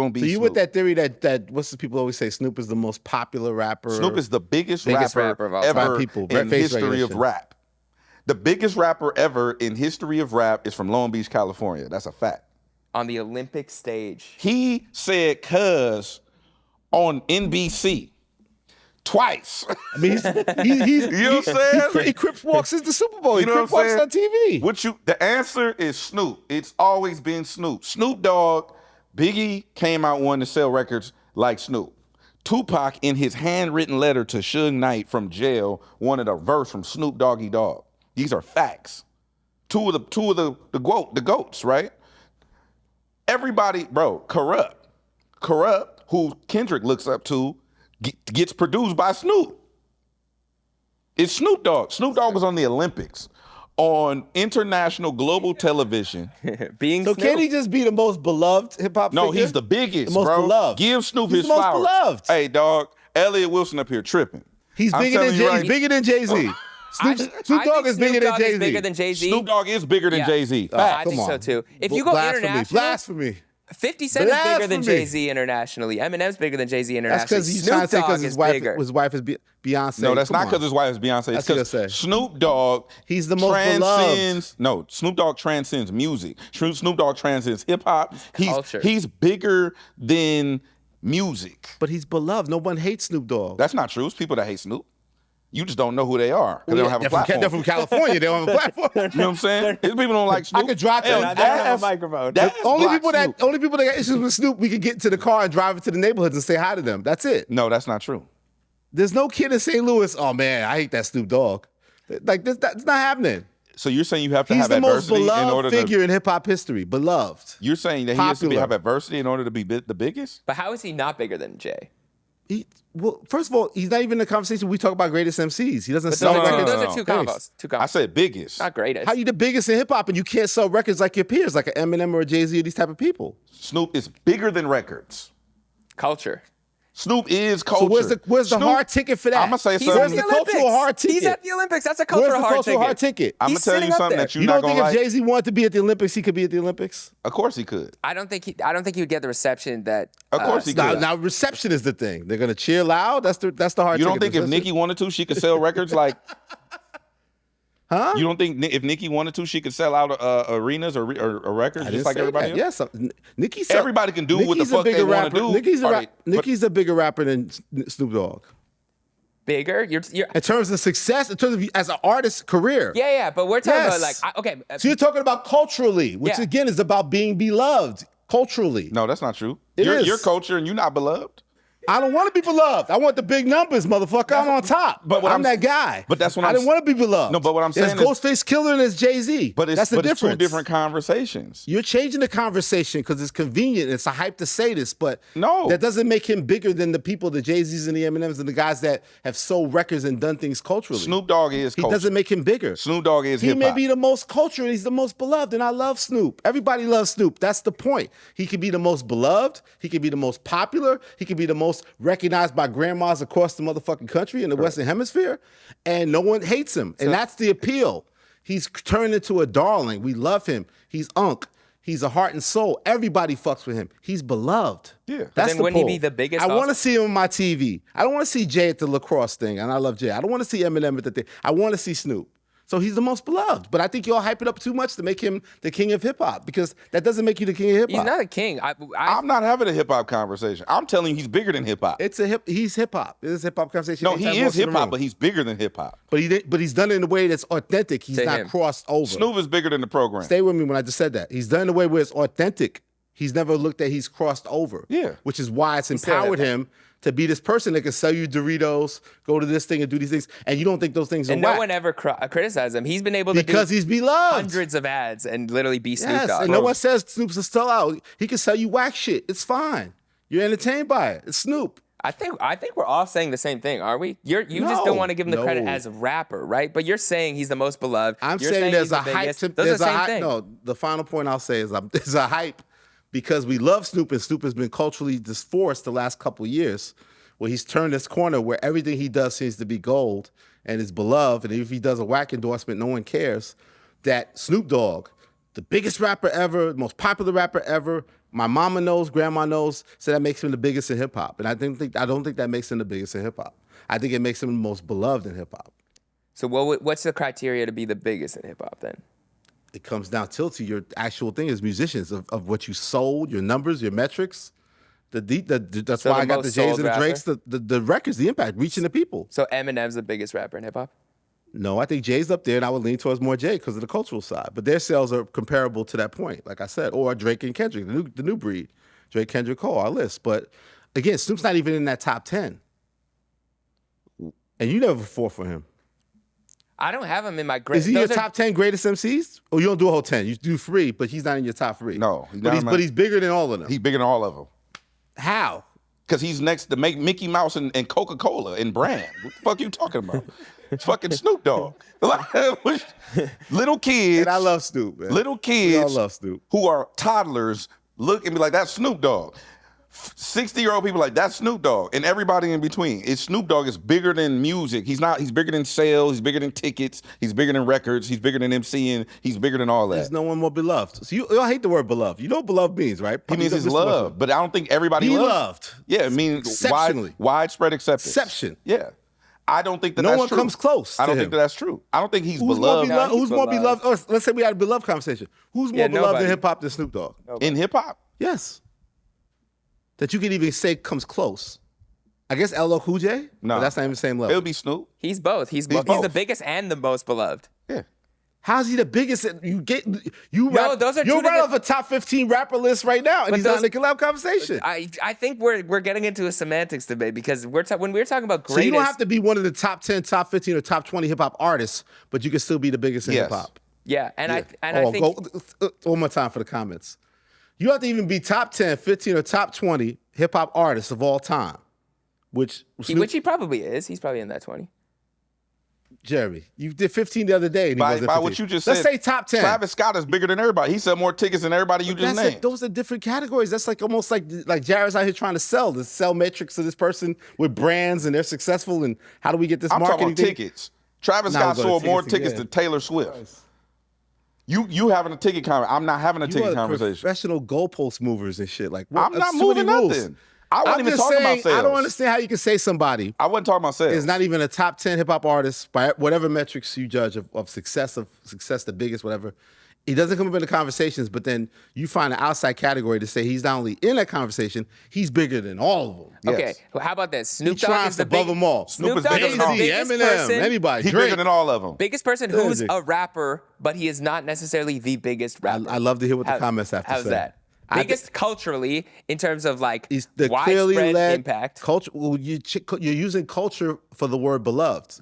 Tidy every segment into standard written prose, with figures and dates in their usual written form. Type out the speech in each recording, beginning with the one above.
gonna be. So you Snoop. with that theory that what's the people always say? Snoop is the most popular rapper. Snoop is the biggest rapper of all time. ever People, in face history of recognition. rap. The biggest rapper ever in history of rap is from Long Beach, California. That's a fact. On the Olympic stage. He said "cuz" on NBC twice. I mean, You know what I'm saying? He Crips walks into the Super Bowl. You know Crips what I'm walks on TV. The answer is Snoop. It's always been Snoop. Snoop Dogg, Biggie came out wanting to sell records like Snoop. Tupac, in his handwritten letter to Suge Knight from jail, wanted a verse from Snoop Doggy Dogg. These are facts. Two of the goats, right? Everybody, bro, Corrupt, who Kendrick looks up to, gets produced by Snoop. It's Snoop Dogg. Snoop Dogg was on the Olympics, on international global television. Being So Snoop. can he just be the most beloved hip hop figure? No, he's the biggest, The most bro. beloved. Give Snoop He's his the most flowers. beloved. Hey, dog, Elliott Wilson up here tripping. He's I'm bigger than telling you Jay. right- He's bigger than Jay-Z. Snoop Dogg is bigger than Jay-Z. Bigger than Jay-Z. Snoop Dogg is bigger than Yeah. Jay-Z. I Facts. think Come so on. too. If you go international, Blasphemy. 50 Cent is bigger than Blasphemy. Jay-Z internationally. Eminem's bigger than Jay-Z internationally. That's because he's Snoop trying to say Dogg because is bigger. his wife is Beyonce. No, that's Come not on. because his wife is Beyonce. It's That's what I because say. Snoop Dogg He's the most transcends. No, Snoop Dogg transcends music. Snoop Dogg transcends hip hop. Culture. He's bigger than music. But he's beloved. No one hates Snoop Dogg. That's not true. It's people that hate Snoop. You just don't know who they are because they don't have a They're from- platform. They're from California. They don't have a platform. You know what I'm saying? These people don't like Snoop. I could drive to Hell, I don't have a that's- microphone. that's only Black people that Snoop. only people that got issues with Snoop, we can get into the car and drive into the neighborhoods and say hi to them. That's it. No, that's not true. There's no kid in St. Louis. Oh man, I hate that Snoop Dogg. Like that's not happening. So you're saying you have to He's have the most adversity in order beloved figure to. in hip hop history. Beloved. You're saying that he has to Popular. have adversity in order to be the biggest? But how is he not bigger than Jay? Well, first of all, he's not even in the conversation. We talk about greatest MCs. He doesn't But sell those, are two, records. those are two combos. Two combos. I said biggest. Not greatest. How you the biggest in hip hop and you can't sell records like your peers, like an Eminem or a Jay-Z or these type of people? Snoop is bigger than records. Culture. Snoop is culture. So where's the Snoop- hard ticket for that? I'm gonna say He's something. Where's at the the Olympics. cultural hard ticket? He's at the Olympics. That's a Where's cultural, the cultural hard ticket? I'm He's gonna tell sitting you up something there. that you're You not don't gonna think if like. Jay-Z wanted to be at the Olympics, he could be at the Olympics? Of course he could. I don't think he would get the reception that. Of course he Now, could. now reception is the thing. They're gonna cheer loud. That's the hard You ticket. don't think if Reception. Nicki wanted to, she could sell records like? Huh? You don't think if Nicki wanted to, she could sell out arenas or records I just didn't like say everybody that. else? Yes, Nicki. Everybody can do what the fuck they want to do. Nicki's a bigger rapper than Snoop Dogg. bigger. You're In terms of success, in terms of as an artist's career. yeah. But we're talking about Yes. like okay. So you're talking about culturally, which Yeah. again is about being beloved culturally. No, that's not true. It You're is. your culture and you're not beloved. I don't want to be beloved. I want the big numbers, motherfucker. I'm on top. But what I'm I'm- that guy. but that's what I I'm didn't want to be beloved. No, but what I'm There's saying is- Ghostface Killer and there's Jay-Z. But it's, that's the but it's difference. two different conversations. You're changing the conversation because it's convenient. It's a hype to say this, but No. that doesn't make him bigger than the people, the Jay-Z's and the Eminems and the guys that have sold records and done things culturally. Snoop Dogg is He culture. doesn't make him bigger. Snoop Dogg is He hip may hop. be the most cultural. He's the most beloved, and I love Snoop. Everybody loves Snoop. That's the point. He can be the most beloved. He can be the most popular. He can be the most recognized by grandmas across the motherfucking country in the Western Hemisphere, and no one hates him. And that's the appeal. He's turned into a darling. We love him. He's Unc. He's a heart and soul. Everybody fucks with him. He's beloved. Yeah. But That's then the wouldn't he pull. be the biggest I want also? to see him on my TV. I don't want to see Jay at the lacrosse thing, and I love Jay. I don't want to see Eminem at the thing. I want to see Snoop. So he's the most beloved. But I think y'all hype it up too much to make him the king of hip hop because that doesn't make you the king of hip He's hop. not a king. I'm not having a hip hop conversation. I'm telling you, he's bigger than hip hop. He's hip hop. It is hip hop conversation. No, anytime he walks is in the hip hop, room. but he's bigger than hip hop. But he's done it in a way that's authentic. He's To not him. crossed over. Snoop is bigger than the program. Stay with me when I just said that. He's done it in a way where it's authentic. He's never looked at he's crossed over. Yeah. Which is why it's said empowered that. him to be this person that can sell you Doritos, go to this thing and do these things, and you don't think those things are and whack. no one ever criticized him. He's been able to because do he's beloved. hundreds of ads and literally be Snoop Yes, Dogg. and no one says Snoop's a sellout. He can sell you whack shit. It's fine. You're entertained by it. It's Snoop. I think we're all saying the same thing, are we? You just No, don't want to give him the credit no. as a rapper, right? But you're saying he's the most beloved. I'm You're saying there's he's a the hype. biggest. To, Those there's are the a same hype. thing. No, the final point I'll say is there's a hype because we love Snoop, and Snoop has been culturally disforced the last couple of years, where he's turned this corner where everything he does seems to be gold and is beloved, and if he does a whack endorsement, no one cares. That Snoop Dogg, the biggest rapper ever, the most popular rapper ever, My mama knows, grandma knows, so that makes him the biggest in hip hop. And I don't think that makes him the biggest in hip hop. I think it makes him the most beloved in hip hop. So what's the criteria to be the biggest in hip hop then? It comes down to your actual thing as musicians of what you sold, your numbers, your metrics. That's So why the I got the most Jays sold and the rapper? Drakes, the records, the impact, reaching the people. So Eminem's the biggest rapper in hip hop? No, I think Jay's up there, and I would lean towards more Jay because of the cultural side. But their sales are comparable to that point, like I said, or Drake and Kendrick, the new breed, Drake, Kendrick, Cole, our list. But again, Snoop's not even in that top 10, and you never fought for him. I don't have him in my great. Is he your top 10 greatest MCs? Or you don't do a whole 10? You do 3, but he's not in your top 3. No, but he's bigger than all of them. He's bigger than all of them. How? Because he's next to make Mickey Mouse and Coca-Cola and brand. What the fuck you talking about? It's fucking Snoop Dogg. Little kids. And I love Snoop, man. Little We kids all love Snoop. who are toddlers look and be like, that's Snoop Dogg. 60-year-old people like, that's Snoop Dogg. And everybody in between. Snoop Dogg is bigger than music. He's bigger than sales. He's bigger than tickets. He's bigger than records. He's bigger than MCing. He's bigger than all that. There's no one more beloved. So you all hate the word beloved. You know what beloved means, right? He means he's loved, but I don't think everybody Be loves. loved. Yeah, it means Exceptionally. widespread acceptance. Exception. Yeah. I don't think that No that's one true. comes close I to don't him. think that's true. I don't think he's Who's beloved more beloved? he's Who's more beloved. beloved? Let's say we had a beloved conversation. Who's more Yeah, beloved nobody. in hip hop than Snoop Dogg? in hip hop. Yes. That you could even say comes close. I guess LL Cool J? No. But that's not even the same It level. would be Snoop. He's both. He's the both. biggest and the most beloved. Yeah. How's he the biggest? You No, rap, those are you're two right different- off a top 15 rapper list right now, and But he's not those- in the collab conversation. I think we're getting into a semantics debate because when we're talking about So greatest. you don't have to be one of the top 10, top 15, or top 20 hip hop artists, but you can still be the biggest in Yes. hip hop. Yeah, and I think One more time for the comments. You have to even be top 10, 15, or top 20 hip hop artists of all time, which he probably is. He's probably in that 20. Jeremy, you did 15 the other day. And he By wasn't what 15. you just Let's said. say top 10. Travis Scott is bigger than everybody. He sold more tickets than everybody you just named. Those are different categories. That's like almost like Jared's out here trying to sell the sell metrics of this person with brands and they're successful. And how do we get this I'm marketing talking about thing? tickets. Travis Nah, Scott we're going sold to more tickets tickets again. than Taylor Swift. You having a ticket conversation. I'm not having a You ticket are conversation. professional goalpost movers and shit. Like, what? I'm not That's too many moving rules. nothing. I wasn't I'm even just talking saying, about sales. I don't understand how you can say somebody I wasn't talking about sales. is not even a top 10 hip hop artist by whatever metrics you judge of success, the biggest, whatever. He doesn't come up in the conversations, but then you find an outside category to say he's not only in that conversation, he's bigger than all of them. Yes. Okay, well, how about this? He Snoop Dogg tries is to the above them all. Snoop is Dogg bigger is than the all. biggest Eminem, person. anybody. He's Drake. bigger than all of them. Biggest person who's a rapper, but he is not necessarily the biggest rapper. I love to hear what the comments have to how's say. that? Biggest culturally in terms of like He's the clearly widespread led impact. culture. Well, you're using culture for the word beloved.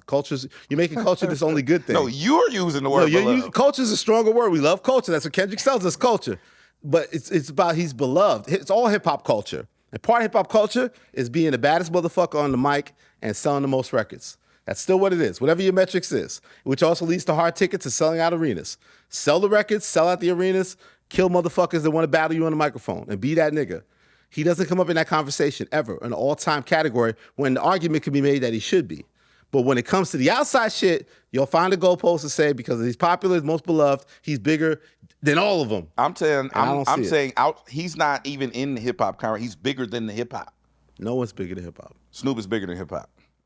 You're making culture this only good thing. No, you're using the word beloved. Culture is a stronger word. We love culture. That's what Kendrick sells us, culture. But it's about he's beloved. It's all hip hop culture. And part of hip hop culture is being the baddest motherfucker on the mic and selling the most records. That's still what it is, whatever your metrics is, which also leads to hard tickets and selling out arenas. Sell the records, sell out the arenas, kill motherfuckers that want to battle you on the microphone and be that nigga. He doesn't come up in that conversation ever, an all-time category when the argument can be made that he should be. But when it comes to the outside shit, you'll find a goalpost to say because he's popular, he's most beloved, he's bigger than all of them. I'm saying, I don't I'm see it. saying he's not even in the hip hop conversation. He's bigger than the hip hop. No one's bigger than hip hop. Snoop is bigger than hip hop.